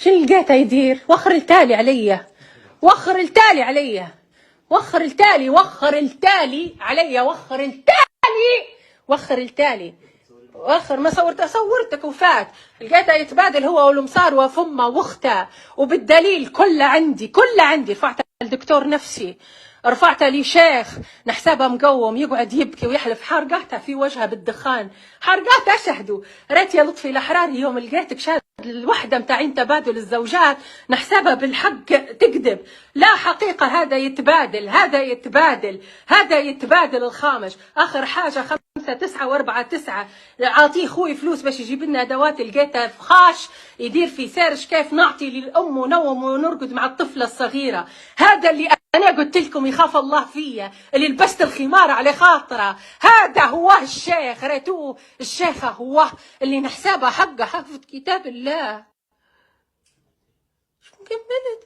شنو لقيته يدير؟ وخر التالي عليا، وخر التالي عليا، وخر التالي، وخر التالي عليا، وخر التالي، وخر التالي، واخر ما صورتك وفات. لقيته يتبادل هو والمصار وفمه واخته، وبالدليل كله عندي، كله عندي. رفعته لدكتور نفسي، رفعته لشيخ نحسبه مقوم، يقعد يبكي ويحلف. حرقته في وجهه بالدخان، حرقته. اشهدوا ريت يا لطفي الاحراري يوم لقيتك شاد الوحده متاعين تبادل الزوجات نحسبها بالحق تكذب. لا حقيقه، هذا يتبادل، هذا يتبادل، هذا يتبادل. الخامج اخر حاجه 5 9 و4 9 اعطيه خوي فلوس باش يجيب لنا ادوات. لقيته فخاش يدير في سيرش كيف نعطي للام ونوم ونرقد مع الطفله الصغيره. هذا اللي انا قلت لكم يخاف الله فيا، اللي لبست الخمار على خاطره. هذا هو الشيخ، ريتوه الشيخه هو اللي نحسبها حقه حفظ كتاب الله. شو كملت؟